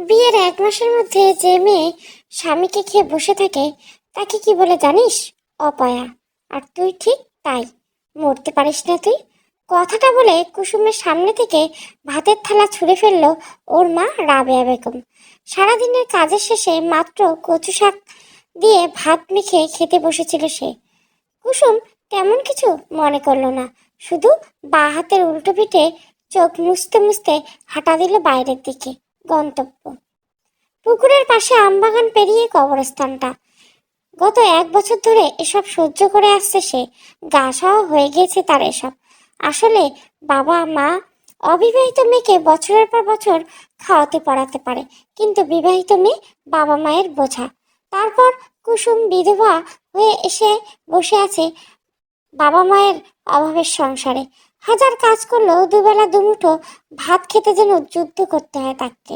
বিয়ের 1 মাসের মধ্যে যে মেয়ে স্বামীকে খেয়ে বসে থাকে তাকে কি বলে জানিস? অপয়া। আর তুই ঠিক তাই, মরতে পারিস না তুই। কথাটা বলে কুসুমের সামনে থেকে ভাতের থালা ছুঁড়ে ফেললো ওর মা রাবেয়া বেগম। সারাদিনের কাজের শেষে মাত্র কচু শাক দিয়ে ভাত মেখে খেতে বসেছিল সে। কুসুম তেমন কিছু মনে করলো না, শুধু বাঁ হাতের উল্টো পিঠে চোখ মুছতে মুছতে হাঁটা দিল বাইরের দিকে। গন্তব্য পুকুরের পাশে আমবাগান পেরিয়ে কবরস্থানটা। গত 1 বছর ধরে এসব সহ্য করে আসছে সে। গা সওয়া হয়ে গিয়েছে তার এসব। আসলে বাবা মা অবিবাহিত মেয়েকে বছরের পর বছর খাওয়াতে পড়াতে পারে, কিন্তু বিবাহিত মেয়ে বাবা মায়ের বোঝা। তারপর কুসুম বিধবা হয়ে এসে বসে আছে বাবা মায়ের অভাবের সংসারে। হাজার কাজ করলেও দুবেলা দুমুঠো ভাত খেতে যেন যুদ্ধ করতে হয় তাকে।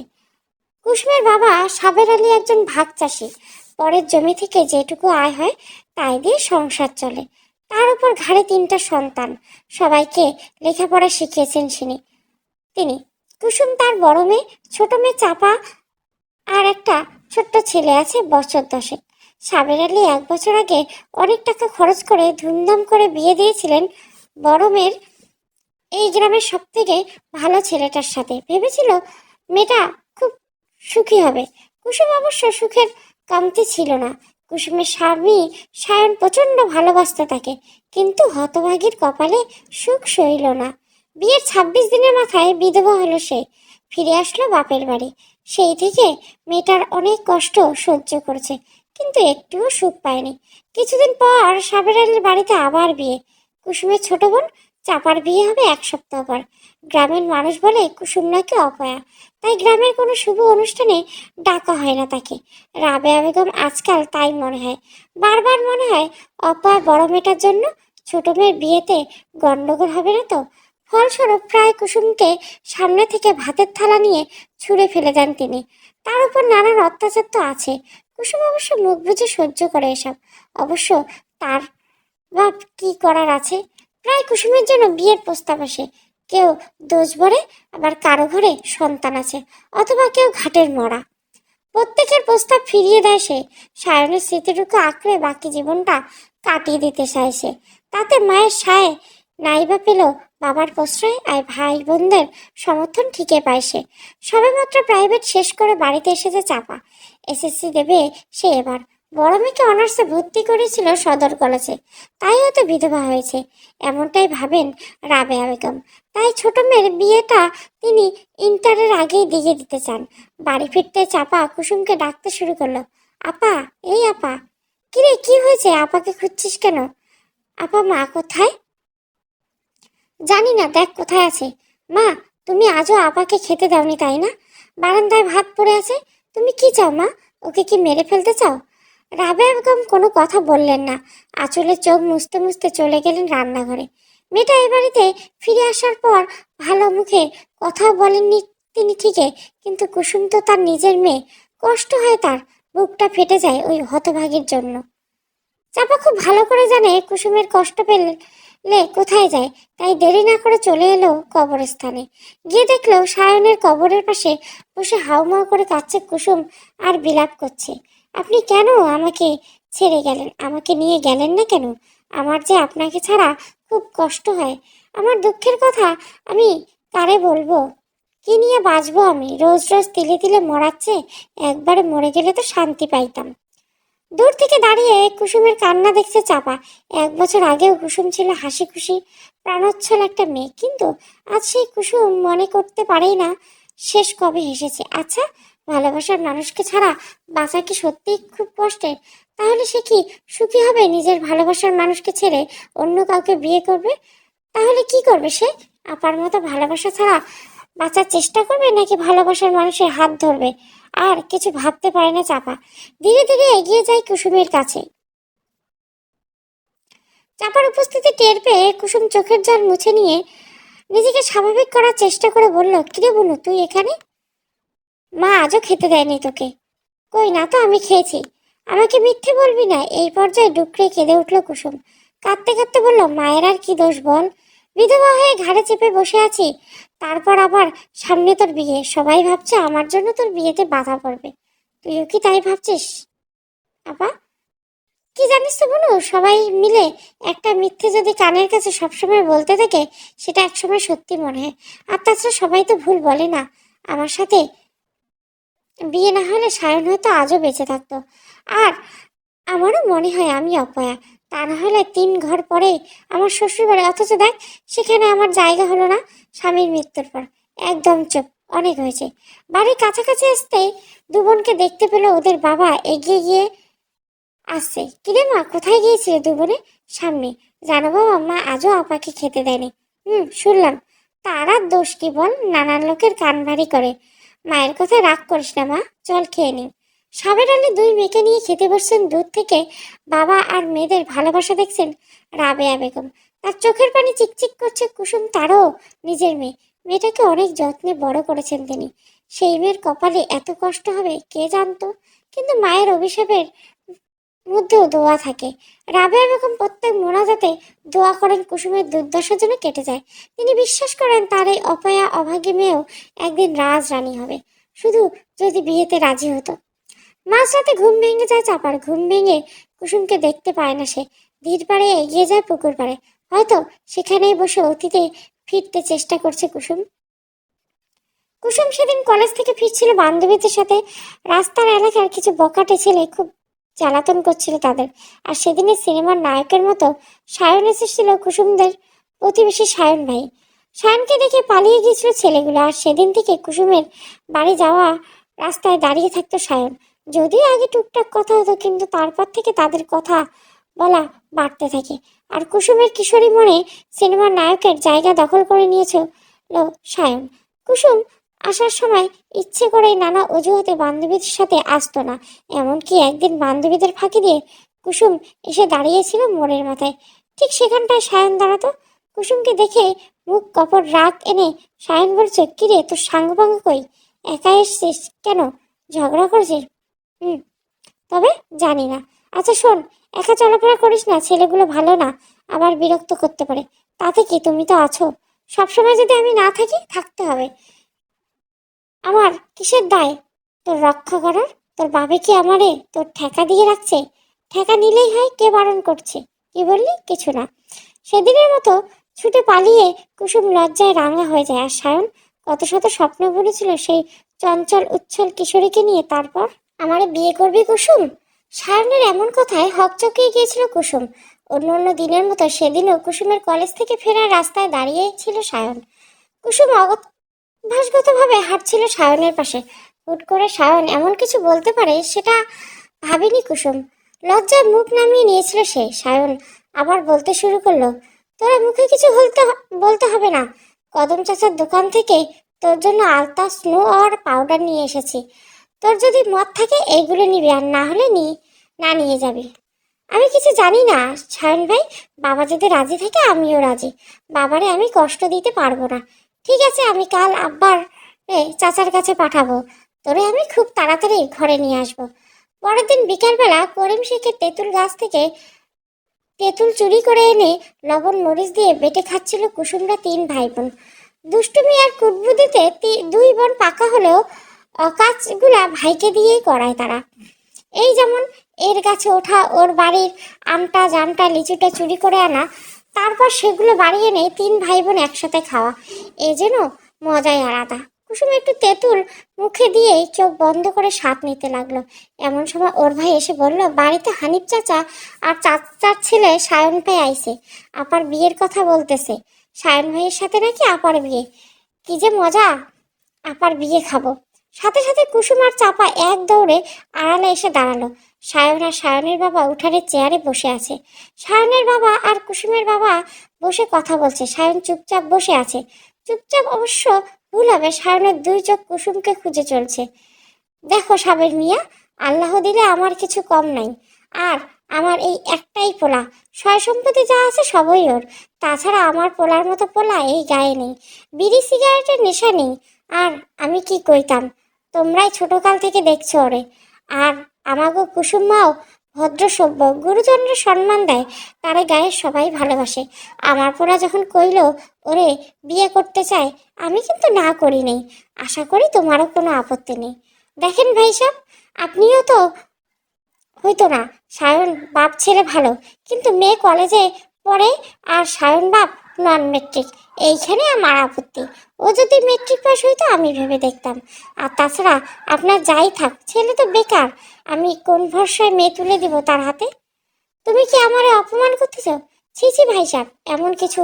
কুসুমের বাবা সাবের আলী একজন ভাগ চাষি। পরের জমি থেকে যেটুকু আয় হয় তাই দিয়ে সংসার চলে। তার উপর ঘাড়ে 3টা সন্তান, সবাইকে লেখাপড়া শিখিয়েছেন তিনি। কুসুম তার বড় মেয়ে, ছোট মেয়ে চাপা, আর একটা ছোট্ট ছেলে আছে 10 বছর। সাবের আলী 1 বছর আগে অনেক টাকা খরচ করে ধুমধাম করে বিয়ে দিয়েছিলেন বড় মেয়ের এই গ্রামের সব থেকে ভালো ছেলেটার সাথে। ভেবেছিল মেয়েটা খুব সুখী হবে। কুসুম অবশ্য সুখের কমতি ছিল না। কুসুমের স্বামী সায়ন প্রচন্ড ভালোবাসত তাকে, কিন্তু হতভাগীর কপালে সুখ সইল না। বিয়ের 26 দিনের মাথায় বিধবা হলো সে। ফিরে আসলো বাপের বাড়ি। সেই থেকে মেয়েটার অনেক কষ্ট সহ্য করেছে, কিন্তু একটুও সুখ পায়নি। কিছুদিন পর সাবের আলীর বাড়িতে আবার বিয়ে। কুসুমের ছোট বোন চাপার বিয়ে হবে 1 সপ্তাহ পর। গ্রামের মানুষ বলে কুসুম নাকি অপয়া, তাই গ্রামের কোনো শুভ অনুষ্ঠানে ডাকা হয় না তাকে। রাবেয়া বেগম আজকাল তাই মনে হয়, বারবার মনে হয় অপয়া বড় মেয়েটার জন্য ছোট মেয়ের বিয়েতে গন্ডগোল হবে না তো। ফলস্বরূপ প্রায় কুসুমকে সামনে থেকে ভাতের থালা নিয়ে ছুঁড়ে ফেলে দেন তিনি। তার উপর নানান অত্যাচার তো আছে। কুসুম অবশ্য মুখ বুঝে সহ্য করে এসব। অবশ্য তার বা কি করার আছে। প্রায় কুসুমের জন্য বিয়ের প্রস্তাব আসে। কেউ দোষ বলে, আবার কারো ঘরে সন্তান আছে, অথবা কেউ ঘাটের মরা। প্রত্যেকের প্রস্তাব ফিরিয়ে দেয় সে। সায়নের স্মৃতিটুকু আঁকড়ে বাকি জীবনটা কাটিয়ে দিতে চায় সে। তাতে মায়ের সায় নাইবা পেল, বাবার প্রশ্রয় আর ভাই বোনদের সমর্থন ঠিকই পায় সে। সবেমাত্র প্রাইভেট শেষ করে বাড়িতে এসেছে চাপা। এসএসসি দেবে সে এবার। বড় মেয়েকে অনার্সে ভর্তি করেছিল সদর কলেজে, তাই হয়তো বিধবা হয়েছে, এমনটাই ভাবেন রাবেয়া বেগম। তাই ছোট মেয়ের বিয়েটা তিনি ইন্টারের আগেই দিয়ে দিতে চান। বাড়ি ফিরতে চাপা কুসুমকে ডাকতে শুরু করলো। আপা, এই আপা। কিরে, কি হয়েছে? আপাকে খুঁজছিস কেন? আপা, মা কোথায়? জানি না, দেখ কোথায় আছে। মা, তুমি আজও আপাকে খেতে দাওনি তাই না? বারান্দায় ভাত পড়ে আছে। তুমি কি চাও মা? ওকে কি মেরে ফেলতে চাও? রাবেয়া বেগম কোনো কথা বললেন না। আঁচলে চোখ মুছতে মুছতে চলে গেলেন রান্নাঘরে। মেয়েটা এ বাড়িতে ফিরে আসার পর ভালো মুখে কথাও বলেননি তিনি ঠিকই, কিন্তু কুসুম তো তার নিজের মেয়ে। কষ্ট হয় তার, বুকটা ফেটে যায় ওই হতভাগীর জন্য। চাপা খুব ভালো করে জানে কুসুমের কষ্ট পেলে কোথায় যায়, তাই দেরি না করে চলে এলো কবরস্থানে। গিয়ে দেখলো সায়নের কবরের পাশে বসে হাউমাউ করে কাঁদছে কুসুম আর বিলাপ করছে। আপনি কেন আমাকে ছেড়ে গেলেন? আমাকে নিয়ে গেলেন না কেন? আমার যে আপনাকে ছাড়া খুব কষ্ট হয়। আমার দুঃখের কথা আমি কারে বলবো? কি নিয়ে বাঁচবো আমি? রোজ রোজ তিলে তিলে মরাচ্ছে, একবারে মরে গেলে তো শান্তি পাইতাম। দূর থেকে দাঁড়িয়ে কুসুমের কান্না দেখছে চাপা। 1 বছর আগেও কুসুম ছিল হাসি খুশি প্রাণোচ্ছল একটা মেয়ে, কিন্তু আজ সেই কুসুম মনে করতে পারেই না শেষ কবে হেসেছে। আচ্ছা, ভালোবাসার মানুষকে ছাড়া বাঁচা কি সত্যিই খুব কষ্টের? তাহলে সে কি সুখী হবে নিজের ভালোবাসার মানুষকে ছেড়ে অন্য কাউকে বিয়ে করবে? তাহলে কি করবে সে? আপার মতো ভালোবাসা ছাড়া বাঁচার চেষ্টা করবে, নাকি ভালোবাসার মানুষের হাত ধরবে? আর কিছু ভাবতে পারে না চাপা। ধীরে ধীরে এগিয়ে যায় কুসুমের কাছে। চাপার উপস্থিতি টের পেয়ে কুসুম চোখের জল মুছে নিয়ে নিজেকে স্বাভাবিক করার চেষ্টা করে বলল, কিরে বুনু, তুই এখানে? মা আজও খেতে দেয়নি তোকে? কই না তো, আমি খেয়েছি। আমাকে মিথ্যে বলবি না। এই পর্যায়ে ডুকরে কেঁদে উঠল কুসুম। কাঁদতে কাঁদতে বলল, মায়ের আর কি দোষ বল? বিধবা হয়ে ঘাড়ে চেপে বসে আছি, তারপর আবার সামনে তোর বিয়ে, সবাই ভাবছে আমার জন্য তোর বিয়েতে বাধা পড়বে। তুইও কি তাই ভাবছিস? আপা, কি জানিস তো বলো, সবাই মিলে একটা মিথ্যে যদি কানের কাছে সবসময় বলতে থাকে, সেটা একসময় সত্যি মনে হয়। আর তাছাড়া সবাই তো ভুল বলে না। আমার সাথে বিয়ে না হলে সায়ন হয়তো আজও বেঁচে থাকতো। আর আমারও মনে হয় আমি অপয়া। তা না হলে 3 ঘর পরে আমার শ্বশুর বাড়ি, অথচ দেখ সেখানে আমার জায়গা হলো না স্বামীর মৃত্যুর পর। একদম চুপ, অনেক হয়েছে। বাড়ির কাছাকাছি আসতে দু বোনকে দেখতে পেল ওদের বাবা এগিয়ে গিয়ে আসছে। কিরে মা, কোথায় গিয়েছিলে দু বোনে? সামনে। জানো বাবা, মা আজও আপাকে খেতে দেয়নি। শুনলাম। তার আর দোষ কি বল, নানান লোকের কান ভারী করে। মায়ের কথা রাগ করিস না মা, চল খেয়ে নি। সাবের আলী 2 মেয়েকে নিয়ে খেতে বসছেন। দূর থেকে বাবা আর মেয়েদের ভালোবাসা দেখছেন রাবেয়া বেগম। তার চোখের পানি চিকচিক করছে। কুসুম তারও নিজের মেয়ে। মেয়েটাকে অনেক যত্নে বড় করেছেন তিনি। সেই মেয়ের কপালে এত কষ্ট হবে কে জানতো। কিন্তু মায়ের অভিশাপের মধ্যেও দোয়া থাকে। রাবেয়া বেগম প্রত্যেক মোনাজাতে দোয়া করেন কুসুমের দুর্দশা যেন কেটে যায়। তিনি বিশ্বাস করেন তার এই অপয়া অভাগী মেয়েও একদিন রাজরানী হবে, শুধু যদি বিয়েতে রাজি হতো। মাঝরাতে ঘুম ভেঙে যায় চাপার। ঘুম ভেঙে কুসুমকে দেখতে পায় না সে। ধীর পাড়ে এগিয়ে যায় পুকুর পাড়ে। হয়তো সেখানেই বসে অতীতে ফিরতে চেষ্টা করছে কুসুম। কুসুম সেদিন কলেজ থেকে ফিরছিল বান্ধবীদের সাথে। রাস্তার এলাকার কিছু বখাটে ছেলে খুব জ্বালাতন করছিল তাদের। আর সেদিনের সিনেমার নায়কের মতো সায়ন এসেছিল কুসুমদের প্রতিবেশী সায়ন ভাই। সায়নকে দেখে পালিয়ে গিয়েছিল ছেলেগুলো। আর সেদিন থেকে কুসুমের বাড়ি যাওয়া রাস্তায় দাঁড়িয়ে থাকতো সায়ন। যদিও আগে টুকটাক কথা হতো, কিন্তু তারপর থেকে তাদের কথা বলা বাড়তে থাকে। আর কুসুমের কিশোরী মনে সিনেমার নায়কের জায়গা দখল করে নিয়েছিল সায়ন। কুসুম আসার সময় ইচ্ছে করেই নানা অজুহাতে বান্ধবীদের সাথে আসতো না। এমনকি একদিন বান্ধবীদের ফাঁকি দিয়ে কুসুম এসে দাঁড়িয়েছিল মোড়ের মাথায়। ঠিক সেখানটায় সায়ন দাঁড়াতো। কুসুমকে দেখে মুখ কপট রাগ এনে সায়ন বলছে, কিরে তোর সাঙ্গপাঙ্গ কই? একা এসছিস কেন? ঝগড়া করছিস? হুম, তবে জানি না। আচ্ছা শোন, একা চলাফেরা করিস না, ছেলেগুলো ভালো না, আবার বিরক্ত করতে পারে। তাতে কি, তুমি তো আছো। সবসময় যদি আমি না থাকি, থাকতে হবে। আমার কিসের দায় তোর রক্ষা করার? তোর বাবে কি আমারে তোর ঠেকা দিয়ে রাখছে? ঠেকা নিলেই হয়, কে বারণ করছে? কি বললি? কিছু না। সেদিনের মতো ছুটে পালিয়ে কুসুম লজ্জায় রাঙা হয়ে যায়। আর সায়ন কত শত স্বপ্ন বুনেছিল সেই চঞ্চল উচ্ছল কিশোরীকে নিয়ে। তারপর আমারে বিয়ে করবি কুসুম? সায়নের এমন কথায় হকচকিয়ে গিয়েছিল কুসুম। অন্য অন্য দিনের মতো সেদিনও কুসুমের কলেজ থেকে ফেরার রাস্তায় দাঁড়িয়ে ছিল সায়ন। কুসুম অভ্যাসগতভাবে হাঁটছিল সায়নের পাশে। হুট করে সায়ন এমন কিছু বলতে পারে সেটা ভাবেনি কুসুম। লজ্জায় মুখ নামিয়ে নিয়েছিল সে। সায়ন আবার বলতে শুরু করলো, তোরা মুখে কিছু বলতে হবে না। কদম চাচার দোকান থেকে তোর জন্য আলতা, স্নো আর পাউডার নিয়ে এসেছি। তোর যদি মত থাকে এইগুলো নিবি, আর না হলে না নিয়ে যাবি। আমি কিছু জানি না সায়ন ভাই, বাবা যদি রাজি থাকে আমিও রাজি। বাবারে আমি কষ্ট দিতে পারবো না। ঠিক আছে, আমি কাল আব্বার চাচার কাছে পাঠাবো। তোরে আমি খুব তাড়াতাড়ি ঘরে নিয়ে আসবো। পরের দিন বিকালবেলা করিম শেখের তেঁতুল গাছ থেকে তেঁতুল চুরি করে এনে লবণ মরিচ দিয়ে বেটে খাচ্ছিল কুসুমরা 3 ভাই বোন। দুষ্টুমি আর কুটবুদ্ধিতে 2 বোন পাকা হলেও কাজগুলা ভাইকে দিয়েই করায় তারা। এই যেমন এর গাছে ওঠা, ওর বাড়ির আমটা জামটা লিচুটা চুরি করে আনা, তারপর সেগুলো বাড়ি এনে 3 ভাই বোন একসাথে খাওয়া, এ যেন মজাই আলাদা। কুসুম একটু তেঁতুল মুখে দিয়েই চোখ বন্ধ করে স্বাদ নিতে লাগলো। এমন সময় ওর ভাই এসে বলল, বাড়িতে হানিফ চাচা আর চাচার ছেলে সায়ন ভাই আইছে, আপার বিয়ের কথা বলতেছে। সায়ন ভাইয়ের সাথে নাকি আপার বিয়ে। কি যে মজা, আপার বিয়ে খাবো। সাথে সাথে কুসুম আর চাপা এক দৌড়ে আড়ালে এসে দাঁড়ালো। সায়ন আর সায়নের বাবা উঠানের চেয়ারে বসে আছে। সায়নের বাবা আর কুসুমের বাবা বসে কথা বলছে। সায়ন চুপচাপ বসে আছে। চুপচাপ অবশ্য ভুল হবে, সায়নের 2 চোখ কুসুমকে খুঁজে চলছে। দেখো সাবের মিয়া, আল্লাহ দিলে আমার কিছু কম নাই। আর আমার এই একটাই পোলা, সয় সম্পত্তি যা আছে সবই ওর। তাছাড়া আমার পোলার মতো পোলা এই গায়ে নেই, বিড়ি সিগারেটের নেশা নেই। আর আমি কি কইতাম, তোমরাই ছোটকাল থেকে দেখছো ওরে। আর আমাগো কুসুম মাও ভদ্র সভ্য, গুরুজনরা সম্মান দেয়, তারে গায়ে সবাই ভালোবাসে। আমার পোড়া যখন কইল ওরে বিয়ে করতে চায়, আমি কিন্তু না করি নেই। আশা করি তোমারও কোনো আপত্তি নেই। দেখেন ভাই সাহেব, আপনিও তো হইতো না। সায়ন বাপ ছেলে ভালো, কিন্তু মেয়ে কলেজে পড়ে আর সায়ন বাপ নন মেট্রিক, এইখানে আমার আপত্তি। ও যদি মেট্রিক পাস হইতো আমি ভেবে দেখতাম। আর তাছাড়া আপনার যাই থাক, ছেলে তো বেকার, আমি কোন ভরসায় মেয়ে তুলে দিব তার হাতে? তুমি কি আমারে অপমান করতেছ? ছি ছি ভাই সাহেব, এমন কিছু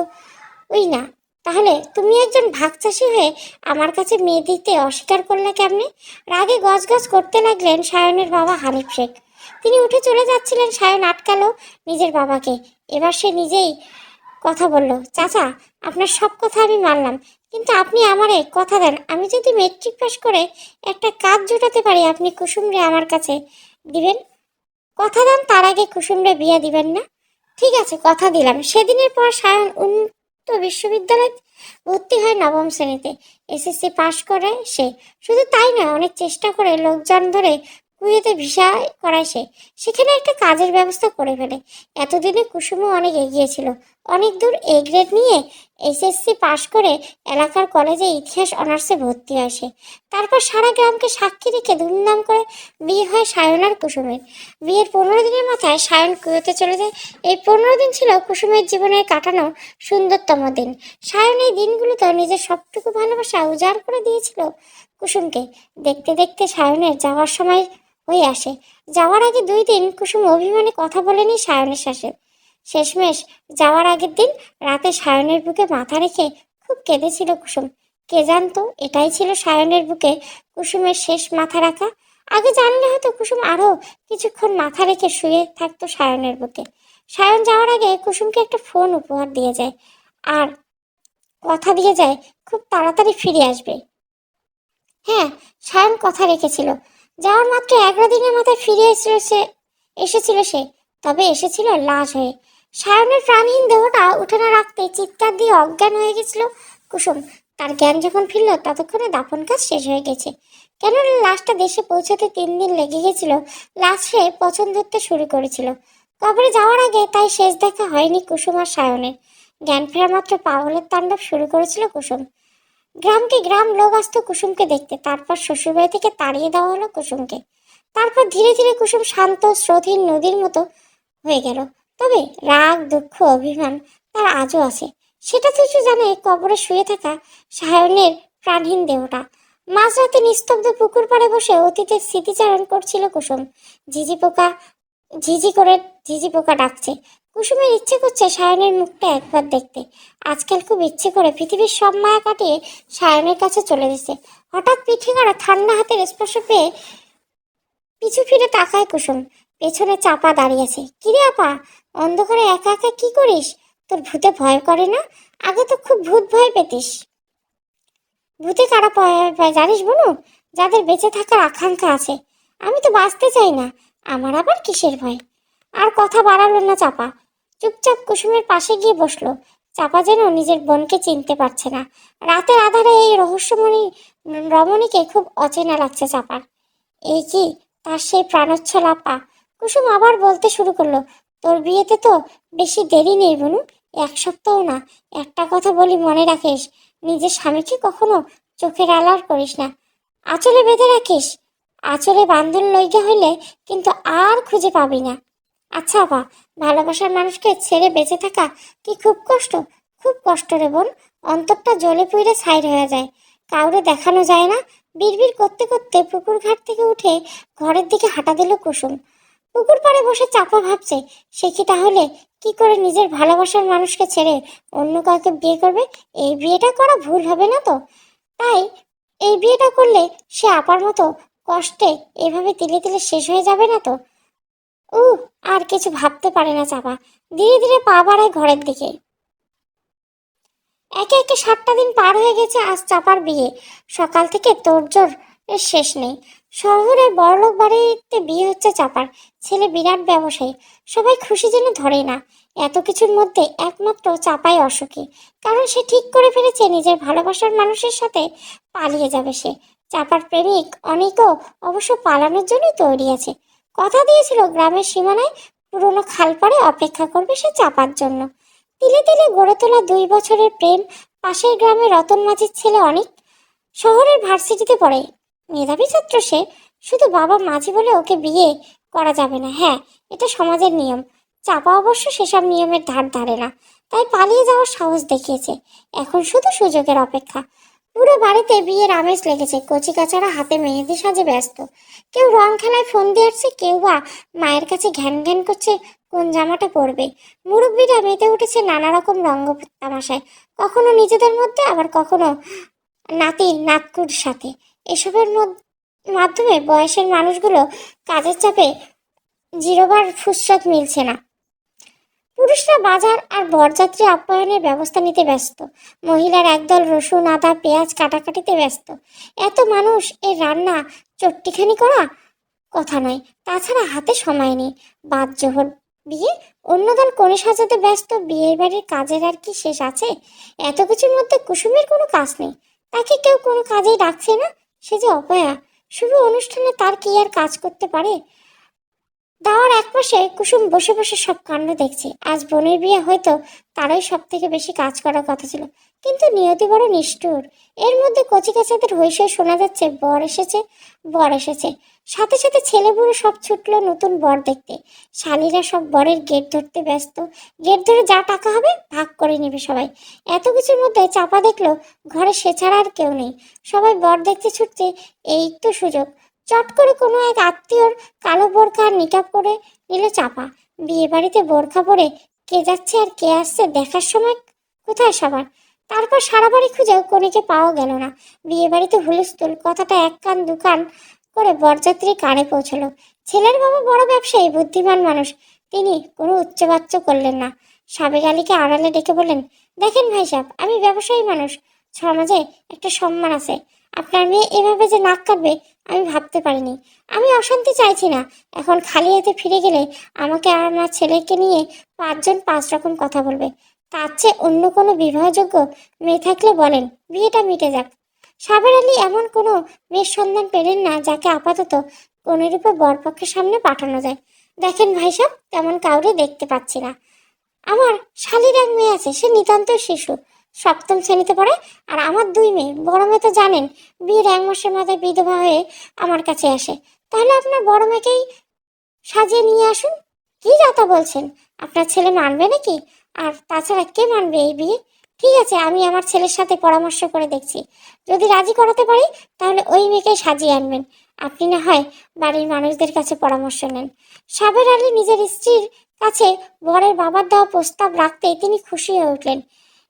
ওই না। তাহলে তুমি একজন ভাগ চাষি হয়ে আমার কাছে মেয়ে দিতে অস্বীকার করলে কেমনে? রাগে গজগজ করতে লাগলেন সায়নের বাবা হানিফ শেখ। তিনি উঠে চলে যাচ্ছিলেন, সায়ন আটকালো নিজের বাবাকে। এবার সে নিজেই কথা বলল, চাচা, আপনার সব কথা আমি মানলাম, কিন্তু আপনি আমারে কথা দেন, আমি যদি মেট্রিক পাস করে একটা কাজ জোটাতে পারি, আপনি কুসুমরে আমার কাছে দিবেন? কথা দেন, তার আগে কুসুমরে বিয়ে দিবেন না? ঠিক আছে, কথা দিলাম। সেদিনের পর সায়ন উন্নত বিশ্ববিদ্যালয়ে ভর্তি হয় নবম শ্রেণীতে। এসএসসি পাশ করে সে। শুধু তাই নয়, অনেক চেষ্টা করে লোকজন ধরে কুয়েতে ভিসা করায় সে। সেখানে একটা কাজের ব্যবস্থা করে ফেলে। এতদিনে কুসুমও অনেক এগিয়েছিল, অনেক দূর এ গ্রেড নিয়ে এসএসসি পাশ করে এলাকার কলেজে ইতিহাস অনার্সে ভর্তি হয় সে। তারপর সারা গ্রামকে সাক্ষী রেখে ধুমধাম করে বিয়ে হয় সায়ন আর কুসুমের। বিয়ের 15 দিনের মাথায় সায়ন কুয়েতে চলে যায়। এই 15 দিন ছিল কুসুমের জীবনের কাটানো সুন্দরতম দিন। সায়ন এই দিনগুলোতে নিজের সবটুকু ভালোবাসা উজাড় করে দিয়েছিল কুসুমকে। দেখতে দেখতে সায়নের যাওয়ার সময় হয়ে আসে। যাওয়ার আগে 2 দিন কুসুম অভিমানে কথা বলেনি সায়নের সাথে। শেষমেশ যাওয়ার আগের দিন রাতে সায়নের বুকে মাথা রেখে খুব কেঁদেছিল কুসুম। কে জানতো এটাই ছিল সায়নের বুকে কুসুমের শেষ মাথা রাখা। আগে জানলে হয়তো কুসুম আরো কিছুক্ষণ মাথা রেখে শুয়ে থাকতো সায়নের বুকে। সায়ন যাওয়ার আগে কুসুমকে একটা ফোন উপহার দিয়ে যায়, আর কথা দিয়ে যায় খুব তাড়াতাড়ি ফিরে আসবে। হ্যাঁ, সায়ন কথা রেখেছিল। যাওয়ার মাত্র 11 দিনের মাথায় ফিরে এসেছিল সে। তবে এসেছিল লাশ হয়ে। সায়নের প্রাণহীন দেহটা উঠে না রাখতে চিৎকার দিয়ে অজ্ঞান হয়ে গেছিল কুসুম। তার জ্ঞান যখন ফিরল, ততক্ষণে দাফন কাজ শেষ হয়ে গেছে। কেননা লাশটা দেশে পৌঁছাতে 3 দিন লেগে গেছিল। লাশ সে পছন্দ ধরতে শুরু করেছিল কবরে যাওয়ার আগে, তাই শেষ দেখা হয়নি কুসুম আর সায়নের। জ্ঞান ফেরা মাত্র পাগলের তাণ্ডব শুরু করেছিল কুসুম। গ্রামকে গ্রাম লোক আসতো কুসুমকে দেখতে। তারপর শ্বশুরবাড়ি থেকে তাড়িয়ে দেওয়া হলো কুসুমকে। তারপর ধীরে ধীরে কুসুম শান্ত স্রোতহীন নদীর মতো হয়ে গেল। তবে রাগ, দুঃখ, অভিমান তার আজও আছে। সেটা কিছু জানে কবরে শুয়ে থাকা সায়নের প্রাণহীন দেহটা। মাঝরাতে নিস্তব্ধ পুকুর পাড়ে বসে অতীতের স্মৃতিচারণ করছিল কুসুম। ঝিঝি পোকা ঝিঝি করে ঝিঝি পোকা ডাকছে। কুসুমের ইচ্ছে করছে সায়নের মুখটা একবার দেখতে। আজকাল খুব ইচ্ছে করে পৃথিবীর সব মায়া কাটিয়ে সায়নের কাছে চলে গেছে। হঠাৎ পিঠে করা ঠান্ডা হাতের স্পর্শ পেয়ে পিছু ফিরে তাকায় কুসুম। পেছনে চাপা দাঁড়িয়েছে। কিরে আপা, অন্ধকারে একা একা কি করিস? তোর ভূতে ভয় করে না? আগে তো খুব ভূত ভয় পেতিস। ভূতে কারা ভয় পায় জানিস বনু? যাদের বেঁচে থাকার আকাঙ্ক্ষা আছে। আমি তো বাঁচতে চাই না, আমার আবার কিসের ভয়? আর কথা বাড়ালো না চাপা, চুপচাপ কুসুমের পাশে গিয়ে বসলো। চাপা যেন নিজের বোনকে চিনতে পারছে না। রাতের আধারে এই রহস্যময়ী রমণীকে খুব অচেনা লাগছে চাপার। এই কি তার সেই প্রাণোচ্ছল আপা? কুসুম আবার বলতে শুরু করলো, তোর বিয়েতে তো বেশি দেরি নেই বনু, 1 সপ্তাহ না। একটা কথা বলি, মনে রাখিস, নিজের স্বামীকে কখনো চোখের আড়াল করিস না। আঁচলে বেঁধে রাখিস। আঁচলে বান্ধন লইগা হইলে কিন্তু আর খুঁজে পাবি না। আচ্ছা আপা, ভালোবাসার মানুষকে ছেড়ে বেঁচে থাকা কি খুব কষ্ট? খুব কষ্ট রে বোন। অন্তরটা জ্বলে পুড়ে ছাই হয়ে যায়, কাউরে দেখানো যায় না। বিড়বিড় করতে করতে পুকুর ঘাট থেকে উঠে ঘরের দিকে হাঁটা দিল কুসুম। পুকুর পাড়ে বসে চাপা ভাবছে, সে কি তাহলে কি করে নিজের ভালোবাসার মানুষকে ছেড়ে অন্য কাউকে বিয়ে করবে? এই বিয়েটা করা ভুল হবে না তো? তাই এই বিয়েটা করলে সে আপার মতো কষ্টে এভাবে তিলে তিলে শেষ হয়ে যাবে না তো? আর কিছু ভাবতে পারে না চাপা। ধীরে ধীরে পা বাড়ায় ঘরের দিকে। একে একে 7টা দিন পার হয়ে গেছে। আজ চাপার বিয়ে। সকাল থেকে তোড়জোড় এর শেষ নেই। শহরের বড়লোক বাড়িতে বিয়ে হচ্ছে চাপার। ছেলে বিরাট ব্যবসায়ী। সবাই খুশি যেন ধরে না। এত কিছুর মধ্যে একমাত্র চাপাই অসুখী, কারণ সে ঠিক করে ফেলেছে নিজের ভালোবাসার মানুষের সাথে পালিয়ে যাবে সে। চাপার প্রেমিক অনেকও অবশ্য পালানোর জন্যই তৈরি আছে। কথা দিয়েছিল গ্রামের সীমানায় পুরনো খাল পাড়ে অপেক্ষা করবে সে চাপার জন্য। তিলে তিলে গড়ে তোলা 2 বছরের প্রেম। পাশের গ্রামে রতন মাঝির ছেলে অনেক শহরের ভার্সিটিতে পড়ে, মেধাবী ছাত্র সে। শুধু বাবা মাঝি বলে ওকে বিয়ে করা যাবে না, হ্যাঁ এটা সমাজের নিয়ম। চাপা অবশ্য সেসব নিয়মের ধার ধারে না, তাই পালিয়ে যাওয়ার সাহস দেখিয়েছে। এখন শুধু সুযোগের অপেক্ষা। পুরো বাড়িতে বিয়ের আমেজ লেগেছে, কচিকাচারা হাতে মেহেদি সাজে ব্যস্ত। কেউ রং খেলায় ফোন দিয়ে আসছে, কেউ বা মায়ের কাছে ঘ্যান ঘ্যান করছে কোন জামাটা পরবে। মুরব্বীরা মেতে উঠেছে নানা রকম রঙ্গ তামাশায়, কখনো নিজেদের মধ্যে আবার কখনো নাতি নাতকুর সাথে। এসবের মাধ্যমে বয়সের মানুষগুলো কাজের চাপে জিরোবার ফুসরত মিলছে না। পুরুষরা বাজার আর বরযাত্রী আপ্যায়নের ব্যবস্থা নিতে ব্যস্ত, মহিলার একদল রসুন আদা পেঁয়াজ কাটাকাটিতে ব্যস্ত। এত মানুষ এর রান্না চট্টিখানি করা কথা নয়, তাছাড়া হাতে সময় নেই। বাদ জোহর বিয়ে, অন্য দল কনে সাজাতে ব্যস্ত। বিয়ের বাড়ির কাজের আর কি শেষ আছে? এত কিছুর মধ্যে কুসুমের কোনো কাজ নেই, তাকে কেউ কোনো কাজেই ডাকছে না। সে যে অপয়া, শুভ অনুষ্ঠানে তার কি আর কাজ করতে পারে? দাওয়ার একপাশে কুসুম বসে বসে সব কাণ্ড দেখছে। আজ বোনের বিয়ে, হয়তো তারই সব থেকে বেশি কাজ করার কথা ছিল, কিন্তু নিয়তি বড় নিষ্ঠুর। এর মধ্যে কচিকাচাদের হইসই শোনা যাচ্ছে বর এসেছে, বর এসেছে। সাথে সাথে ছেলে বুড়ো সব ছুটলো নতুন বর দেখতে। শালীরা সব বরের গেট ধরতে ব্যস্ত, গেট ধরে যা টাকা হবে ভাগ করে নেবে সবাই। এত কিছুর মধ্যে চাপা দেখলো ঘরে সে ছাড়া আর কেউ নেই, সবাই বর দেখতে ছুটছে। এই তো সুযোগ। চট করে কোনো এক আত্মীয়র কালো বোরখা আর নিকাব করে নিল চাপা। বিয়ে বাড়িতে বোরখা পরে কে যাচ্ছে আর কে আসছে দেখার সময় কোথায় সবার। তারপর সারা বাড়ি খুঁজেও কনেকে পাওয়া গেল না। বিয়ে বাড়িতে হুলস্থুল, কথাটা এক কান দুকান করে বরযাত্রী কানে পৌঁছলো। ছেলের বাবা বড় ব্যবসায়ী, বুদ্ধিমান মানুষ, তিনি কোনো উচ্চবাচ্য করলেন না। সাবেক আলীকে আড়ালে ডেকে বললেন, দেখেন ভাই সাহেব, আমি ব্যবসায়ী মানুষ, সমাজে একটা সম্মান আছে। আপনার মেয়ে এভাবে যে নাক কাটবে আমি ভাবতে পারিনি। আমি অশান্তি চাইছি না, এখন খালি হাতে ফিরে গেলে আমাকে আর আমার ছেলেকে নিয়ে 5 জন 5 রকম কথা বলবে। তার চেয়ে অন্য কোনো বিবাহযোগ্য মেয়ে থাকলে বলেন, বিয়েটা মিটে যাক। সাবের আলী এমন কোনো মেয়ের সন্ধান পেলেন না যাকে আপাতত কোনের উপর বরপক্ষের সামনে পাঠানো যায়। দেখেন ভাই সাহেব, তেমন কাউরে দেখতে পাচ্ছি না। আমার শালীর এক মেয়ে আছে, সে নিতান্ত শিশু, 7ম শ্রেণীতে পড়ে। আর আমার 2 মেয়ে, বড় মেয়ে তো জানেন বিয়ের 1 মাসের মাথায় বিধবা হয়ে আমার কাছে আসে। তাহলে আপনার বড় মেয়েকেই সাজিয়ে নিয়ে আসুন। কি যাতা বলছেন? আপনার ছেলে মানবে নাকি? আর তাছাড়া কে মানবে এই বিয়ে? ঠিক আছে, আমি আমার ছেলের সাথে পরামর্শ করে দেখছি, যদি রাজি করাতে পারি তাহলে ওই মেয়েকেই সাজিয়ে আনবেন। আপনি না হয় বাড়ির মানুষদের কাছে পরামর্শ নেন। সাবের আলী নিজের স্ত্রীর কাছে বরের বাবার দেওয়া প্রস্তাব রাখতেই তিনি খুশি হয়ে উঠলেন।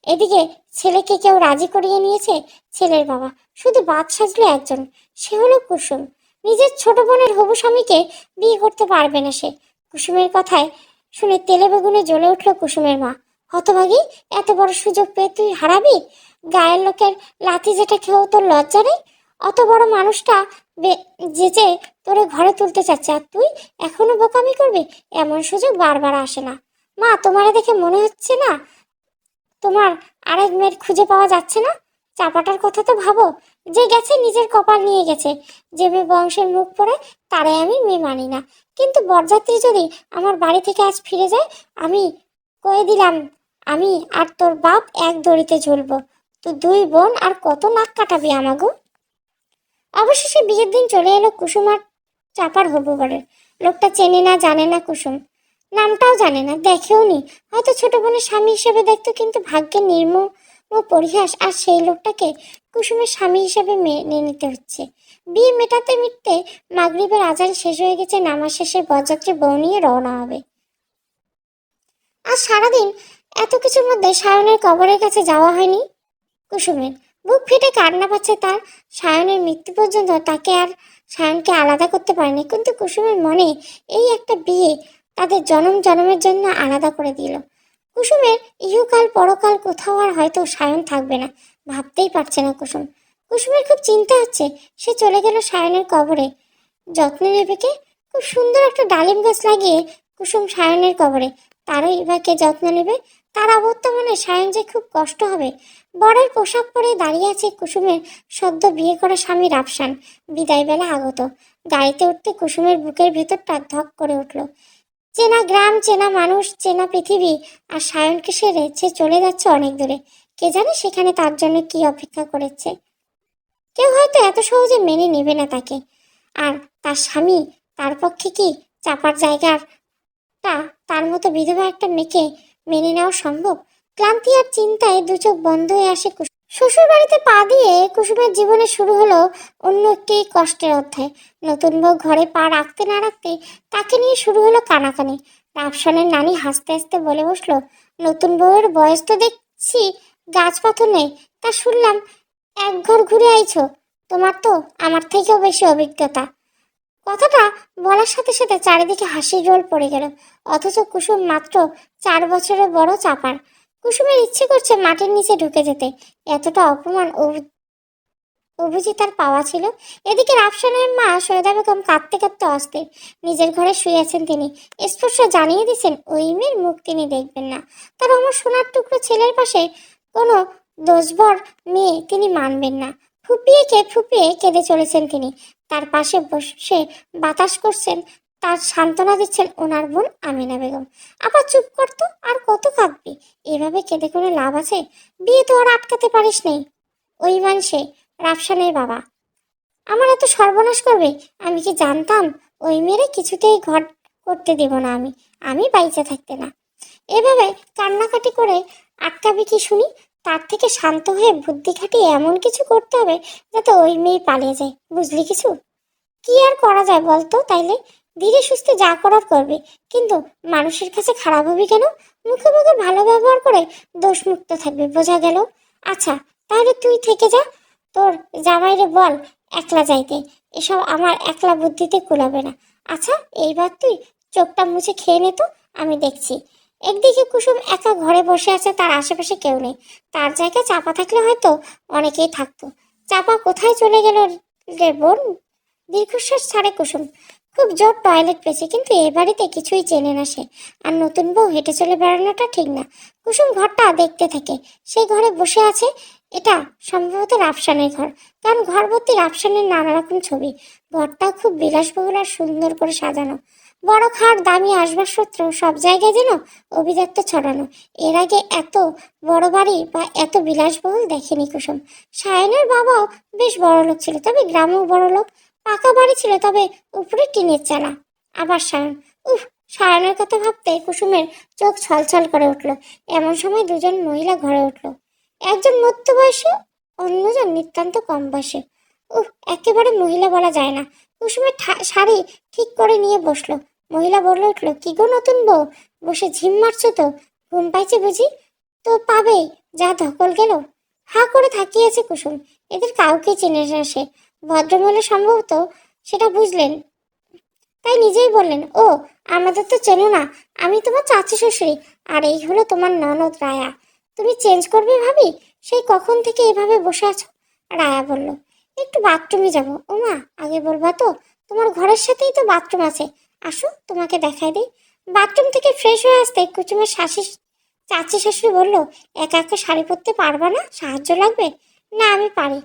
এদিকে ছেলেকে কেউ রাজি করিয়ে নিয়েছে। ছেলের বাবা, শুধু বাদ সাজলো একজন, সে হলো কুসুম। নিজের ছোট বোনের হবু স্বামীকে বিয়ে করতে পারবে না সে। কুসুমের কথায় শুনে তেলে বেগুনে জ্বলে উঠল কুসুমের মা। হতভাগী, এত বড় সুযোগ পেয়ে তুই হারাবি? গায়ের লোকের লাথি যেটা খেয়েও তোর লজ্জা নেই? অত বড় মানুষটা যেচে তোরে ঘরে তুলতে চাচ্ছে, আর তুই এখনো বোকামি করবি? এমন সুযোগ বারবার আসে না। মা, তোমারে দেখে মনে হচ্ছে না তোমার আরেক মেয়ের খুঁজে পাওয়া যাচ্ছে না? চাপাটার কথা তো ভাবো, যে গেছে নিজের কপাল নিয়ে গেছে। যে মেয়ে বংশের মুখ পড়ে তারাই আমি মেয়ে মানি না। কিন্তু বরযাত্রী যদি আমার বাড়ি থেকে আজ ফিরে যায়, আমি কয়ে দিলাম, আমি আর তোর বাপ এক দড়িতে ঝুলবো। তো 2 বোন আর কত নাক কাটাবি আমাগো। অবশেষে বিয়ের দিন চলে এলো কুসুম আর চাপার হবু বরের। লোকটা চেনে না জানে না কুসুম, নামটাও জানে না, দেখেও নি। হয়তো ছোট বোনের স্বামী হিসেবে দেখতো, কিন্তু ভাগ্যের নির্মম ও পরিহাস, আর সেই লোকটাকে কুসুমের স্বামী হিসেবে মেনে নিতে হচ্ছে। বিয়ে মেটাতে মিটতে মাগরিবের আজান শেষ হয়ে গেছে। নামাজ শেষে বরযাত্রী বউ নিয়ে রওনা হবে। আজ সারাদিন এত কিছুর মধ্যে সায়নের কবরের কাছে যাওয়া হয়নি কুসুমের। বুক ফেটে কান্না পাচ্ছে তার। সায়নের মৃত্যু পর্যন্ত তাকে আর সায়নকে আলাদা করতে পারেনি, কিন্তু কুসুমের মনে এই একটা বিয়ে তাদের জনম জনমের জন্য আলাদা করে দিল। কুসুমের ইহকাল পরকাল কোথাও আর হয়তো সায়ন থাকবে না, ভাবতেই পারছে না কুসুম। কুসুমের খুব চিন্তা হচ্ছে। সে চলে গেল সায়নের কবরে। যত্ন নেবে কে? খুব সুন্দর একটা ডালিম গাছ লাগিয়ে কুসুম সায়নের কবরে, তারই বা কে যত্ন নেবে? তার অবর্তমানে সায়ন যে খুব কষ্ট হবে। বরের পোশাক পরে দাঁড়িয়ে আছে কুসুমের সদ্য বিয়ে করা স্বামী রাফসান। বিদায় বেলা আগত। গাড়িতে উঠতে কুসুমের বুকের ভেতরটা ধক করে উঠল। চেনা গ্রাম, চেনা মানুষ, চেনা পৃথিবী, আর সায়নকে সেরে সে চলে যাচ্ছে অনেক দূরে। কে জানে সেখানে তার জন্য কি অপেক্ষা করেছে। কেউ হয়তো এত সহজে মেনে নেবে না তাকে। আর তার স্বামী, তার পক্ষে কি চাপার জায়গাটা তার মতো বিধবা একটা মেয়েকে মেনে নেওয়া সম্ভব? ক্লান্তি আর চিন্তায় দু চোখ বন্ধ হয়ে আসে শ্বশুর বাড়িতে পা দিয়ে কুসুমের জীবনে শুরু হলো অন্য একটি কষ্টের অধ্যায়। নতুন বউ ঘরে পা রাখতে না রাখতে তাকে নিয়ে শুরু হলো কানাকানি। রাফসানের নানি হাসতে হাসতে বলে বসলো, নতুন বউয়ের বয়স তো দেখছি গাছ পাথর নেই, তা শুনলাম এক ঘর ঘুরে আইছো, তোমার তো আমার থেকেও বেশি অভিজ্ঞতা। কথাটা বলার সাথে সাথে চারিদিকে হাসির রোল পড়ে গেল। অথচ কুসুম মাত্র 4 বছরের বড় চাপার। কুসুমের ইচ্ছে করছে মাটির নিচে ঢুকে যেতে। এতটা অপমান অবুঝি তার পাওয়া ছিল। এদিকে রাফসানের মা সৈয়দা বেগম কাঁদতে কাঁদতে অস্থির। নিজের ঘরে শুয়ে আছেন তিনি। স্পষ্ট জানিয়ে দিয়েছেন ওই মেয়ের মুখ তিনি দেখবেন না। তার আমার সোনার টুকরো ছেলের পাশে কোনো দোষবর মেয়ে তিনি মানবেন না। ফুপিয়ে কেঁদে চলেছেন তিনি। তার পাশে বসে বাতাস করছেন, তার সান্ত্বনা দিচ্ছেন ওনার বোন আমিনা বেগম। আবার চুপ করতো, আর কত কাঁদবি? এভাবে কেঁদে কোনো লাভ আছে? বিয়ে তো আর আটকাতে পারিস নেই। ওই মানুষে রাফসানের বাবা আমার এত সর্বনাশ করবে আমি কি জানতাম? ওই মেয়েরে কিছুতেই ঘর করতে দেব না আমি, আমি বাইচে থাকতে না। এভাবে কান্নাকাটি করে আটকাবি কি শুনি? তার থেকে শান্ত হয়ে বুদ্ধি খাটিয়ে এমন কিছু করতে হবে যাতে ওই মেয়ে পালিয়ে যায়। বুঝলি কিছু? কি আর করা যায় বলতো? তাইলে ধীরে সুস্থে যা করার করবে, কিন্তু মানুষের কাছে খারাপ হবি কেন? মুখে মুখে ভালো ব্যবহার করে দোষমুক্ত থাকবে, বোঝা গেল? আচ্ছা, তাহলে তুই থেকে যা, তোর জামাইরে বল একলা যাইতে। এসব আমার একলা বুদ্ধিতে কুলাবে না। আচ্ছা, এইবার তুই চোখটা মুছে খেয়ে নে তো, আমি দেখছি। একদিকে কুসুম একা ঘরে বসে আছে, তার আশেপাশে কেউ নেই। তার জায়গায় চাপা থাকলে হয়তো অনেকেই থাকতো। চাপা কোথায় চলে গেল রে বোন? দীর্ঘশ্বাস ছাড়ে কুসুম। খুব জোর টয়লেট পেয়েছে, কিন্তু এ বাড়িতে কিছুই চেনে না সে। আর নতুন বউ হেঁটে চলে বেড়ানোটা ঠিক না। কুসুম ঘরটা দেখতে থাকে। সেই ঘরে বসে আছে। এটা সম্ভবত রাফসানের ঘর, কারণ ঘর ভর্তি রাফসানের নানা রকম ছবি। ঘরটা খুব বিলাসবহুল আর সুন্দর করে সাজানো। বড় খাট, দামি আসবাবপত্র, সব জায়গায় যেন অভিজাত্য ছড়ানো। এর আগে এত বড় বাড়ি বা এত বিলাসবহুল দেখেনি কুসুম। সায়নের বাবাও বেশ বড় লোক ছিল, তবে গ্রামেও বড় লোক। পাকা বাড়ি ছিল, তবে উপরে টিনের চালা। আবার সায়ন, উফ! সায়নের কথা ভাবতে কুসুমের চোখ ছলছল করে উঠল। এমন সময় দুজন মহিলা ঘরে উঠল। একজন মধ্যবয়সী, অন্যজন নিতান্ত কম বয়সী। উফ! একেবারে মহিলা বলা যায় না। কুসুমের শাড়ি ঠিক করে নিয়ে বসলো। মহিলা বলে উঠল, কি গো নতুন বউ, বসে ঝিম মারছো তো? ঘুম পাইছে বুঝি? তো পাবেই, যা ধকল গেল। হা করে তাকিয়েছে কুসুম। এদের কাউকে চেনে না সে। ভদ্রমহলে সম্ভবত সেটা বুঝলেন, তাই নিজেই বললেন, ও, আমাদের তো চেনো না, আমি তোমার চাচি শ্বশুরি, আর এই হলো তোমার ননদ রায়া। তুমি চেঞ্জ করবে ভাবি? সেই কখন থেকে এভাবে বসে আছো? রায়া বলল, একটু বাথরুমে যাবো। ওমা, আগে বলবা তো, তোমার ঘরের সাথেই তো বাথরুম আছে, আসো তোমাকে দেখাই দিই। বাথরুম থেকে ফ্রেশ হয়ে আসতে কুচুমের চাচি শাশুড়ি বলল, একা একা শাড়ি পরতে পারবা না? সাহায্য লাগবে? না, আমি পারি।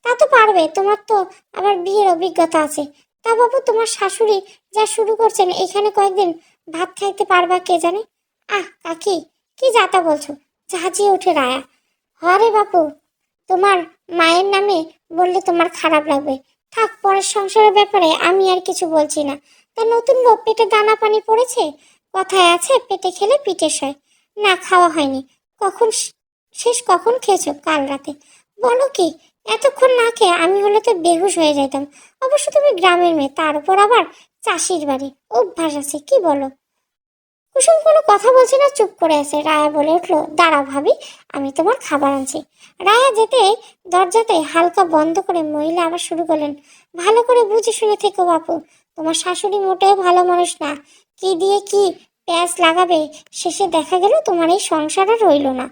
তা তো পারবে, তোমার তো আবার বিয়ের অভিজ্ঞতা আছে। তা বাবু, তোমার শাশুড়ি যা শুরু করছেন, এখানে কয়েকদিন ভাত খাইতে পারবা কে জানে? আহ কাকি, কি যাতা বলছো? ঝাঁঝিয়ে ওঠে রায়া। হরে বাপু, তোমার মায়ের নামে বললে তোমার খারাপ লাগবে। থাক, পরের সংসারের ব্যাপারে আমি আর কিছু বলছি না। তা নতুন বউ, পেটে দানা পানি পড়েছে? কথায় আছে, পেটে খেলে পিঠে সয়। না, খাওয়া হয়নি। শেষ কখন খেয়েছো? কাল রাতে। বলো কি? এতক্ষণ না খেয়ে আমি হলে তো বেহুশ হয়ে যাইতাম। অবশ্য তুমি গ্রামের মেয়ে, তার উপর আবার চাষির বাড়ি, অভ্যাস আছে, কি বলো? কুসুম কোনো কথা বলছে না, চুপ করে আছে। রায়া বলে উঠলো, দাঁড়াও ভাবি, আমি তোমার খাবার আনছি। রায়া যেতে দরজাতে হালকা বন্ধ করে মহিলা আবার শুরু করলেন, ভালো করে বুঝে শুনে থেকো বাপু, তোমার শাশুড়ি মোটেও ভালো মানুষ না। কি দিয়ে কি প্যাঁচ লাগাবে, শেষে দেখা গেল তোমার এই সংসার আর রইল না।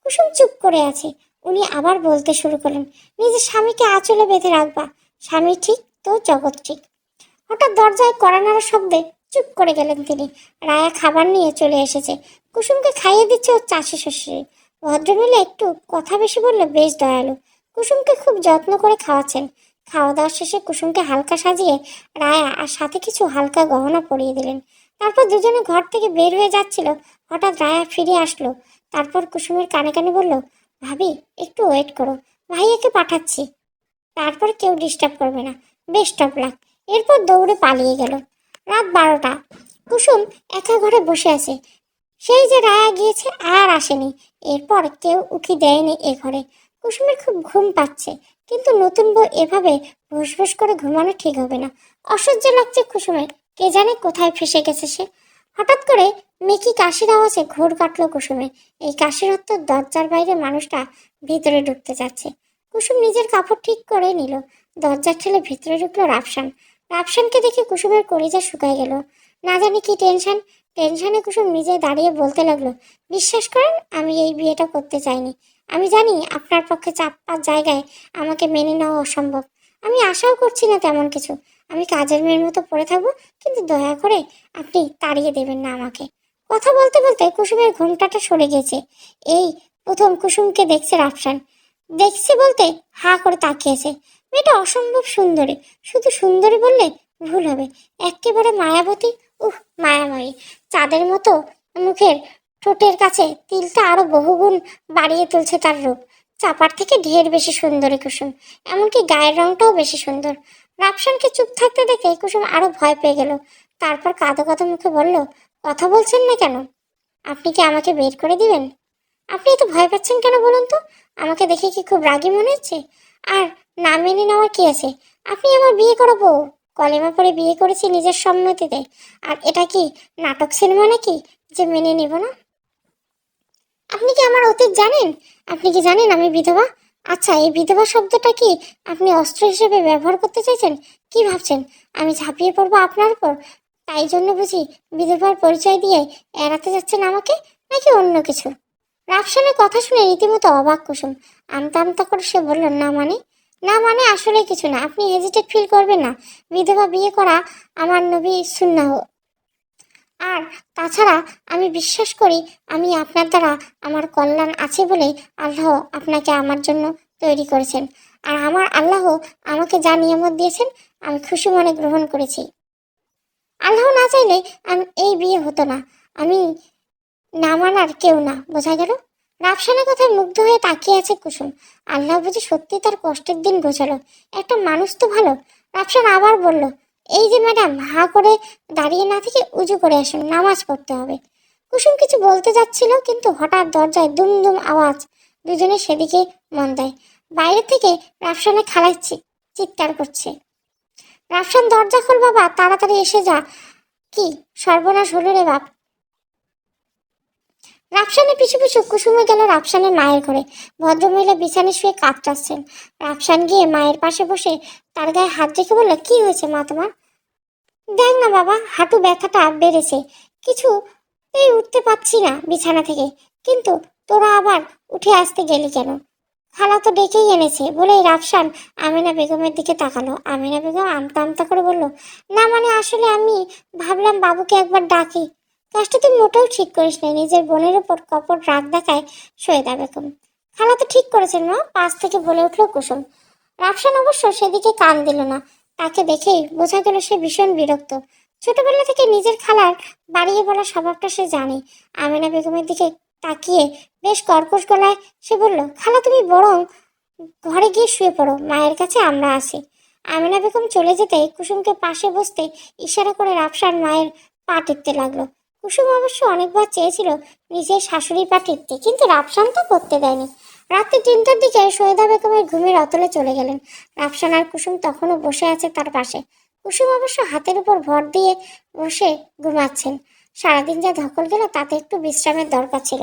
কুসুম চুপ করে আছে। উনি আবার বলতে শুরু করলেন, নিজের স্বামীকে আঁচলে বেঁধে রাখবা। স্বামী ঠিক তো জগৎ ঠিক। হঠাৎ দরজায় কড়া নাড়ার শব্দে চুপ করে গেলেন তিনি। রায়া খাবার নিয়ে চলে এসেছে। কুসুমকে খাইয়ে দিচ্ছে ওর চাষি শ্বশুরি। ভদ্রমহিলা একটু কথা বেশি বললে বেশ দয়ালু। কুসুমকে খুব যত্ন করে খাওয়াচ্ছেন। খাওয়া দাওয়া শেষে কুসুমকে হালকা সাজিয়ে রায়া আর সাথে কিছু হালকা গহনা পরিয়ে দিলেন। তারপর দুজনে ঘর থেকে বের হয়ে যাচ্ছিল, হঠাৎ রায়া ফিরে আসলো। তারপর কুসুমের কানে কানে বলল, ভাবি একটু ওয়েট করো, ভাইয়াকে পাঠাচ্ছি, তারপর কেউ ডিস্টার্ব করবে না, বেস্ট অফ লাক। এরপর দৌড়ে পালিয়ে গেল। রাত 12টা, কুসুম একা ঘরে বসে আছে। সেই যে রায়া গিয়েছে আর আসেনি, এরপর কেউ উকি দেয়নি এ ঘরে। কুসুমের খুব ঘুম পাচ্ছে, কিন্তু নতুন বউ এভাবে ভুসভুস করে ঘুমানো ঠিক হবে না। অসহ্য লাগছে কুসুমের, কে জানে কোথায় ফেসে গেছে সে। হঠাৎ করে মেকি কাশির আওয়াজে ঘোর কাটলো কুসুমের। এই কাশির অর্থ দরজার বাইরে মানুষটা ভিতরে ঢুকতে যাচ্ছে। কুসুম নিজের কাপড় ঠিক করে নিল, দরজা ঠেলে ভিতরে ঢুকলো রাফসান। রাফসানকে দেখে কুসুমের কলিজা শুকায় গেল। না জানি কি টেনশন, টেনশনে কুসুম নিজে দাঁড়িয়ে বলতে লাগলো, বিশ্বাস করেন আমি এই বিয়েটা করতে চাইনি। আমি জানি আপনার পক্ষে চাপ্পার জায়গায় আমাকে মেনে নেওয়া অসম্ভব। আমি আশাও করছি না তেমন কিছু, আমি কাজের মেয়ের মতো পড়ে থাকবো, কিন্তু দয়া করে আপনি তাড়িয়ে দেবেন না আমাকে। কথা বলতে বলতে কুসুমের ঘোমটাটা সরে গেছে। এই প্রথম কুসুমকে দেখছে রাফসান। দেখছে বলতে হা করে তাকিয়েছে। মেয়েটা অসম্ভব সুন্দরী, শুধু সুন্দরী বললে ভুল হবে, একেবারে মায়াবতী। মায়াময়ী, চাঁদের মতো মুখের, ঠোঁটের কাছে তিলটা আরো বহুগুণ বাড়িয়ে তুলছে তার রূপ। চাপার থেকে ঢের বেশি সুন্দরী কুসুম, এমনকি গায়ের রংটাও বেশি সুন্দর। রাফসানকে চুপ থাকতে দেখে কুসুম আরো ভয় পেয়ে গেল। তারপর কাঁদো কাঁদো মুখে বলল, কথা বলছেন না কেন? আপনি কি আমাকে বের করে দিবেন? আপনি এত ভয় পাচ্ছেন কেন বলুন তো? আমাকে দেখে কি খুব রাগী মনে হচ্ছে? আর না মেনে নেওয়ার কি আছে? আপনি আমার বিয়ে করাবো, কলেমা পড়ে বিয়ে করেছি নিজের সম্মতিতে। আর এটা কি নাটক সিনেমা নাকি যে মেনে নেব না? আপনি কি আমার অতীত জানেন? আপনি কি জানেন আমি বিধবা? আচ্ছা, এই বিধবা শব্দটা কি আপনি অস্ত্র হিসেবে ব্যবহার করতে চাইছেন? কি ভাবছেন আমি ঝাঁপিয়ে পড়বো আপনার উপর? তাই জন্য বুঝি বিধবার পরিচয় দিয়ে এড়াতে যাচ্ছেন আমাকে, নাকি অন্য কিছু? রাফসানের কথা শুনে রীতিমতো অবাক কুসুম। আমতা আমতা করে সে বলল, না মানে? না মানে আসলে কিছু না, আপনি হেজিটেট ফিল করবেন না। বিধবা বিয়ে করা আমার নবী সুন্নাহ। আর তাছাড়া আমি বিশ্বাস করি আমি আপনার দ্বারা আমার কল্যাণ আছে বলে আল্লাহ আপনাকে আমার জন্য তৈরি করেছেন। আর আমার আল্লাহ আমাকে যা নিয়ামত দিয়েছেন আমি খুশি মনে গ্রহণ করেছি। আল্লাহ না চাইলে এই বিয়ে হতো না। আমি না মানার কেউ না, বোঝা গেল? রাফসানের কথায় মুগ্ধ হয়ে তাকিয়ে আছে কুসুম। আল্লাহ বুঝি সত্যি তার কষ্টের দিন বোঝালো। একটা মানুষ তো ভালো। রাফসান আবার বলল, এই যে ম্যাডাম, হা করে দাঁড়িয়ে না থেকে উজু করে আসুন, নামাজ পড়তে হবে। কুসুম কিছু বলতে যাচ্ছিল, কিন্তু হঠাৎ দরজায় দুম দুম আওয়াজ। দুজনে সেদিকে মন দেয়। বাইরে থেকে রাফসানের খালা চিৎকার করছে, রাফসান দরজা খোল বাবা, তাড়াতাড়ি এসে যা। কি সর্বনাশ হলো রে বাপ! রাফসানের পিছু পিছু কুসুমে গেল রাফসানের মায়ের ঘরে। ভদ্রমহিলা বিছানে শুয়ে কাঁদতেছেন। রাফসান গিয়ে মায়ের পাশে বসে তার গায়ে হাত রেখে বলল, কি হয়েছে মা তোমার? দেখ না বাবা, হাঁটু ব্যথাটা বেড়েছে, কিছুতেই উঠতে পারছি না বিছানা থেকে। কিন্তু তোরা আবার উঠে আসতে গেলি কেন? খালা তো ডেকেই এনেছে বলেই রাফসান আমিনা বেগমের দিকে তাকালো। আমিনা বেগম আমতা আমতা করে বলল, না মানে আসলে আমি ভাবলাম বাবুকে একবার ডাকি। কাজটা তুই মোটেও ঠিক করিস না, নিজের বোনের উপর কপট রাগ দেখায় সৈয়দা বেগম। খালা তো ঠিক করেছেন মা, পাশ থেকে বলে উঠল কুসুম। রাফসান অবশ্য সেদিকে কান দিল না। তাকে দেখেই বোঝা গেল সে ভীষণ বিরক্ত। ছোটবেলা থেকে নিজের খালার বাড়িয়ে বলা স্বভাবটা সে জানে। আমিনা বেগমের দিকে তাকিয়ে বেশ কর্কশ গলায় সে বলল, খালা তুমি বরং ঘরে গিয়ে শুয়ে পড়ো, মায়ের কাছে আমরা আছি। আমিনা বেগম চলে যেতে কুসুমকে পাশে বসতে ইশারা করে রাফসান মায়ের পা টিপতে লাগলো। কুসুম অবশ্য অনেকবার চেয়েছিল নিজের শাশুড়ি পা টিপতে, কিন্তু রাফসান তো করতে দেয়নি। রাত্রি 3টার দিকে সৈয়দা বেগমের ঘুমের অতলে চলে গেলেন। রাফসান আর কুসুম তখনও বসে আছে তার পাশে। কুসুম অবশ্য হাতের উপর ভর দিয়ে বসে ঘুমাচ্ছেন। সারাদিন যা ধকল গেল তাতে একটু বিশ্রামের দরকার ছিল।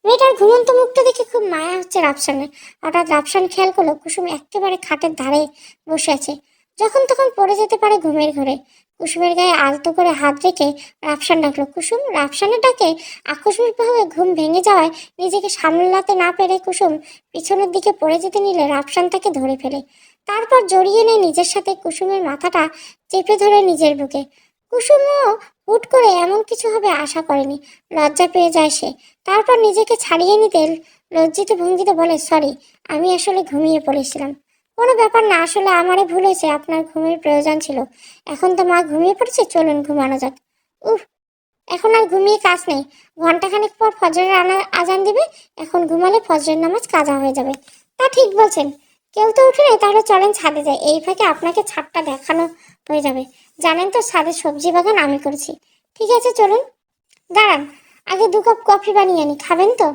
মেয়েটার ঘুমন্ত মুখটা দেখে খুব মায়া হচ্ছে রাফসানের। হঠাৎ রাফসান খেয়াল করলো কুসুম একেবারে খাটের ধারে বসে আছে, যখন তখন পড়ে যেতে পারে ঘুমের ঘরে। কুসুমের গায়ে আলতো করে হাত রেখে রাফসান ডাকলো, কুসুম। রাফসানের ডাকে আকস্মিকভাবে ঘুম ভেঙে যাওয়ায় নিজেকে সামলাতে না পেরে কুসুম পিছনের দিকে পড়ে যেতে নিলে রাফসান তাকে ধরে ফেলে। তারপর জড়িয়ে নেয় নিজের সাথে, কুসুমের মাথাটা চেপে ধরে নিজের বুকে। কুসুমও হুট করে এমন কিছু হবে আশা করেনি। লজ্জা পেয়ে যায় সে। তারপর নিজেকে ছাড়িয়ে নিতে লজ্জিত ভঙ্গিতে বলে, সরি, আমি আসলে ঘুমিয়ে পড়েছিলাম। কোনো ব্যাপার না, আসলে আমারই ভুল হয়েছে, আপনার ঘুমের প্রয়োজন ছিল। এখন তো মা ঘুমিয়ে পড়েছে, চলুন ঘুমানো যাক। উফ, এখন আর ঘুমিয়ে কাজ নেই। ঘন্টাখানেক পর ফজরের আজান দিবে। এখন ঘুমালে ফজরের নামাজ কাজা হয়ে যাবে। তা ঠিক বলছেন। কেউ তো উঠে নেই, তাহলে চলেন ছাদে যাই। এই ফাঁকে আপনাকে ছাদটা দেখানো হয়ে যাবে। জানেন তো ছাদের সবজি বাগান আমি করেছি। ঠিক আছে চলুন। দাঁড়ান, আগে 2 কাপ কফি বানিয়ে আনি, খাবেন তো?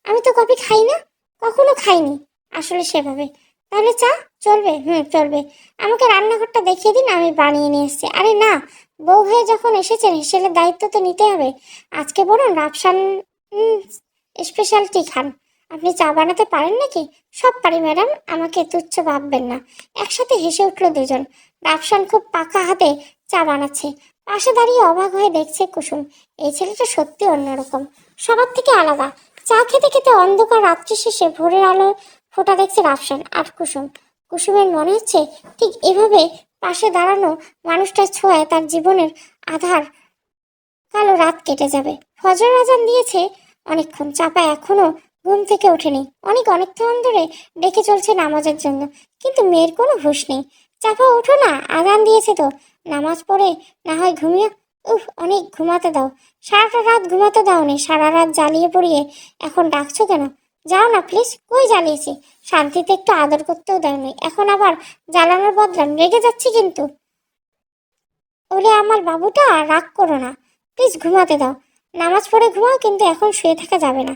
আমি তো কফি খাই না, কখনো খাইনি আসলে সেভাবে। তাহলে চা চলবে? হুম, চলবে। আমাকে রান্নাঘরটা দেখিয়ে দিন, আমি বানিয়ে নিয়ে এসেছি। আরে না, বউ হয়ে যখন এসেছেন হেসেলের দায়িত্ব তো নিতে হবে। আজকে বলুন রাফসান স্পেশালিটি খান। আপনি চা বানাতে পারেন নাকি? সব পারি ম্যাডাম, আমাকে তুচ্ছ ভাববেন না। একসাথে হেসে উঠল দুজন। রাফসান খুব পাকা হাতে চা বানাচ্ছে। পাশে দাঁড়িয়ে অবাক হয়ে দেখছে কুসুম। এই ছেলেটা সত্যি অন্যরকম, সবার থেকে আলাদা। চা খেতে খেতে অন্ধকার রাত্রি শেষে ভোরের আলো ফোটা দেখছে রাফসান আর কুসুম। কুসুমের মনে হচ্ছে ঠিক এভাবে পাশে দাঁড়ানো মানুষটার ছোঁয়ায় তার জীবনের আধার কালো রাত কেটে যাবে। ফজর আজান দিয়েছে অনেকক্ষণ, চাপা এখনো ঘুম থেকে ওঠেনি। অনেকক্ষণ ধরে ডেকে চলছে নামাজের জন্য, কিন্তু মেয়ের কোনো হুঁশ নেই। চাপা ওঠো না, আজান দিয়েছে তো, নামাজ পড়ে না হয় ঘুমিয়ে। উফ, অনেক ঘুমাতে দাও। সারাটা রাত ঘুমাতে দাওনি, সারা রাত জ্বালিয়ে পড়িয়ে এখন ডাকছো কেন? যাও না প্লিজ। কই জ্বালিয়েছি? শান্তিতে একটু আদর করতেও দেয়নি, এখন আবার জ্বালানোর বদলাম। রেগে যাচ্ছি কিন্তু। ওরে আমার বাবুটা, রাগ করো না প্লিজ, ঘুমাতে দাও। নামাজ পড়ে ঘুমাও, কিন্তু এখন শুয়ে থাকা যাবে না।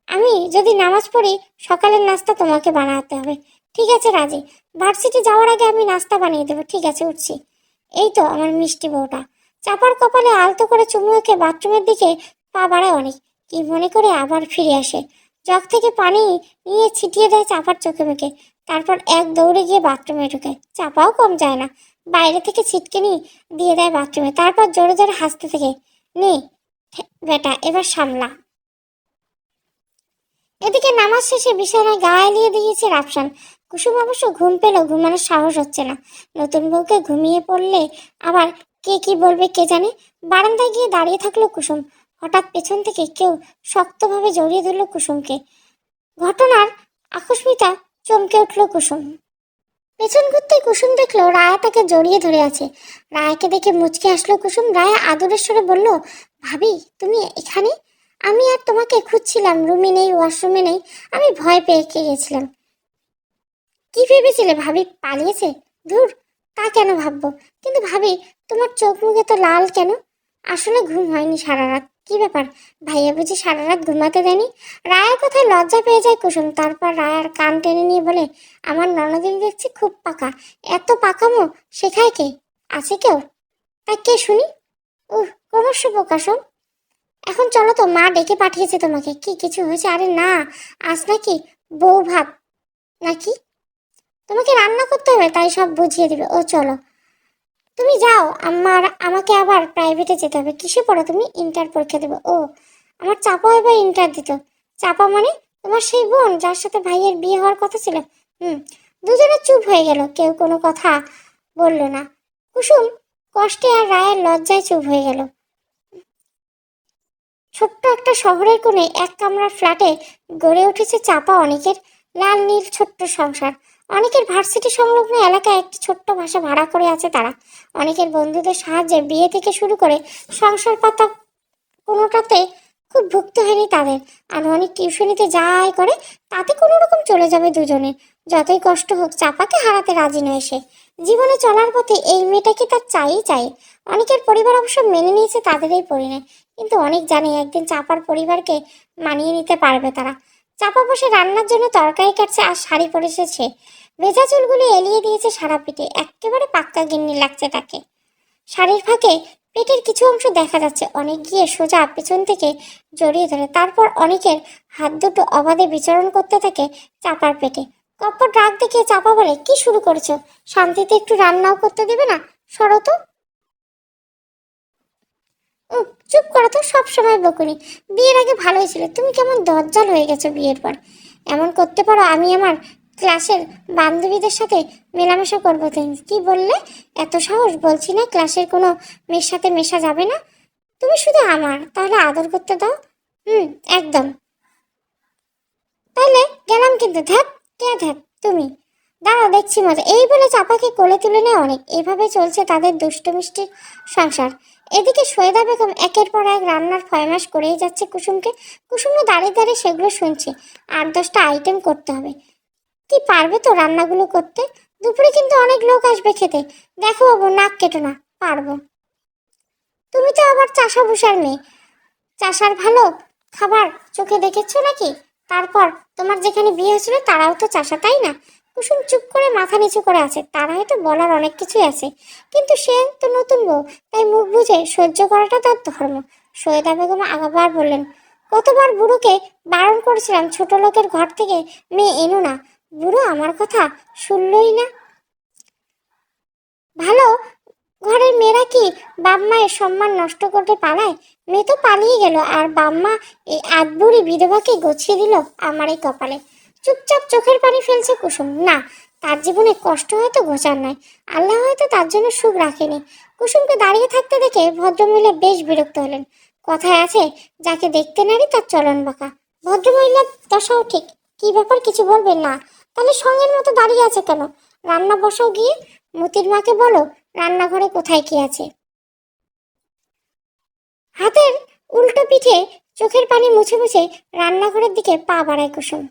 আমি যদি নামাজ পড়ি, সকালের নাস্তা তোমাকে বানাতে হবে। ঠিক আছে রাজি। ভার্সিটি যাওয়ার আগে আমি নাস্তা বানিয়ে দেবো। ঠিক আছে, উঠছি। এই তো আমার মিষ্টি বউটা। চাপার কপালে আলতো করে চুমু এঁকে বাথরুমের দিকে পা বাড়ায় অনেক। কি মনে করে আবার ফিরে আসে। জগ থেকে পানি নিয়ে ছিটিয়ে দেয় চাপার চোখে মুখে। তারপর এক দৌড়ে গিয়ে বাথরুমে ঢুকে। চাপাও কম যায় না, বাইরে থেকে ছিটকেনি দিয়ে দেয় বাথরুমে। তারপর জোরে জোরে হাসতে থেকে, নে বেটা, এবার সামলা। এদিকে নামাজ শেষে বিছানায় গা এলিয়ে দিয়েছে রাফসান। কুসুম অবশ্য ঘুম পেলেও ঘুমানোর সাহস হচ্ছে না। নতুন বউকে ঘুমিয়ে পড়লে আবার কে কি বলবে কে জানে। বারান্দায় গিয়ে দাঁড়িয়ে থাকলো কুসুম। হঠাৎ পেছন থেকে কেউ শক্তভাবে জড়িয়ে ধরল কুসুমকে। ঘটনার আকস্মিকতা চমকে উঠল কুসুম। পেছন ঘুরতেই কুসুম দেখলো রায়া তাকে জড়িয়ে ধরে আছে। রায়াকে দেখে মুচকে আসলো কুসুম। রায়া আদরের স্বরে বলল, ভাবি তুমি এখানে? আমি আর তোমাকে খুঁজছিলাম, রুমে নেই, ওয়াশরুমে নেই। আমি ভয় পেয়ে গেছিলাম। কি ভেবেছিলে ভাবি পালিয়েছে? ধুর, তা কেন ভাববো? কিন্তু ভাবি, তোমার চোখ মুখে তো লাল কেন? আসলে ঘুম হয়নি সারা রাত। কি ব্যাপার, ভাইয়া বুঝি সারা রাত ঘুমাতে দেয়নি? রায়ার কথায় লজ্জা পেয়ে যায় কুসুম। তারপর রায়ার কান টেনে নিয়ে বলে, আমার ননদিনী দেখছি খুব পাকা। এত পাকামো শেখায় কে? আছে কেউ? তা কে শুনি? ক্রমশ প্রকাশম। এখন চলো তো, মা ডেকে পাঠিয়েছে তোমাকে। কি কিছু হয়েছে? আরে না, আজ নাকি বউ ভাত নাকি, তোমাকে রান্না করতে হবে, তাই সব বুঝিয়ে দিবে। ও চলো, তুমি যাও। আমাকে আবার প্রাইভেটে যেতে হবে। কিসে পড়ো তুমি? ইন্টার পরীক্ষা দেবো। ও, আমার চাপা এবার ইন্টার দিত। চাপা মানে তোমার সেই বোন যার সাথে ভাইয়ের বিয়ে হওয়ার কথা ছিল? হুম। দুজনে চুপ হয়ে গেল, কেউ কোনো কথা বলল না। কুসুম কষ্টে আর রায়ের লজ্জায় চুপ হয়ে গেল। ছোট্ট একটা শহরের কোণে এক কামরার ফ্ল্যাটে গড়ে উঠেছে চাপা অনেকের লাল নীল ছোট্ট সংসার। অনেকের ভার্সিটি সংলগ্ন এলাকায় একটি ছোট্ট বাসা ভাড়া করে আছে তারা। অনেকের বন্ধুদের সাহায্যে বিয়ে থেকে শুরু করে সংসার পাতা কোনোটাতে খুব ভুগতে হয়নি তাদের। আর অনেক টিউশনিতে যা আয় করে তাতে কোনো রকম চলে যাবে দুজনে। যতই কষ্ট হোক, চাপাকে হারাতে রাজি নয় সে। জীবনে চলার পথে এই মেয়েটাকে তার চাই। অনেকের পরিবার অবশ্য মেনে নিয়েছে তাদের এই পরিণয়, কিন্তু অনেক জানে একদিন চাপার পরিবারকে মানিয়ে নিতে পারবে তারা। চাপা বসে রান্নার জন্য তরকারি কাটছে আর শাড়ি পরেছে সে। ভেজা চুলগুলি এলিয়ে দিয়েছে সারা পিঠে, একেবারে পাক্কা গিন্নি লাগছে তাকে। শাড়ির ফাঁকে পেটের কিছু অংশ দেখা যাচ্ছে। অনেক গিয়ে সোজা পেছন থেকে জড়িয়ে ধরে। তারপর অনেকের হাত দুটো অবাধে বিচরণ করতে থাকে চাপার পেটে। কপ্পর ডাক দেখে চাপা বলে, কি শুরু করেছো? শান্তিতে একটু রান্নাও করতে দেবে না? সরো তো। চুপ করো তো, সব সময় বকুনি। বিয়ের আগে ভালোই ছিল, তুমি কেমন দজ্জাল হয়ে গেছো বিয়ের পর। এমন করতে পারো? আমি আমার ক্লাসের বান্ধবীদের সাথে মেলামেশা করবো? তুমি কি বললে? এত সাহস? বলছি না ক্লাসের কোনো মেয়ের সাথে মেশা যাবে না। তুমি শুধু আমার, তাহলে আদর করতে দাও। একদম। তাহলে গেলাম কিন্তু। ধ্যাত, কে ধ্যাত? তুমি। দাঁড়াও দেখছি মজা, এই বলে চাপাকে কোলে তুলে নেয় অনেক। এভাবে চলছে তাদের দুষ্টু মিষ্টির সংসার। এদিকে সৈয়দা বেগম একের পর এক রান্নার ফরমাশ করেই যাচ্ছে কুসুমকে। কুসুমও দাঁড়িয়ে দাঁড়িয়ে সেগুলো শুনছে। 8-10টা আইটেম করতে হবে। কি পারবে তো রান্নাগুলো করতে? দুপুরে কিন্তু অনেক লোক আসবে খেতে। দেখো বাবু, নাক কেটো না, পারবো। তুমি তো আবার চাষা ভুষার মেয়ে, চাষার ভালো খাবার চোখে দেখেছো নাকি? তারপর তোমার যেখানে বিয়ে হয়েছিল তারাও তো চাষা, তাই না? কুসুম চুপ করে মাথা নিচু করে আছে। তার হয়তো বলার অনেক কিছুই আছে, কিন্তু সে তো নতুন বউ, তাই মুখ বুঝে সহ্য করাটা তার ধর্ম। সৈয়দা বেগম আবার বললেন, কতবার বুড়োকে বারণ করেছিলাম ছোট লোকের ঘর থেকে মেয়ে এনো না, বুড়ো আমার কথা শুনলই না। ভালো ঘরের মেয়েরা কি বাপ মায়ের সম্মান নষ্ট করতে পালায়? মেয়ে তো পালিয়ে গেল, আর বাম্মা এই আধবুড়ি বিধবাকে গছিয়ে দিল আমার এই কপালে। চুপচাপ চোখের পানি ফেলছে কুসুম। না, তার জীবনে কষ্ট হয়তো ঘোচার নয়, আল্লাহ হয়তো তার জন্য সুখ রাখেনি। কুসুমকে দাঁড়িয়ে থাকতে দেখে ভদ্রমহিলা বেশ বিরক্ত হলেন। কথায় আছে, যাকে দেখতে নারী তার চলন বাঁকা। ভদ্রমহিলার দশাও ঠিক। কি ব্যাপার, কিছু বলবেন না? তাহলে সঙ্গের মতো দাঁড়িয়ে আছে কেন? রান্না বসাও গিয়ে। মতির মাকে বলো রান্নাঘরে কোথায় কি আছে। হাতের উল্টো পিঠে চোখের পানি মুছে মুছে রান্নাঘরের দিকে পা বাড়ায় কুসুম।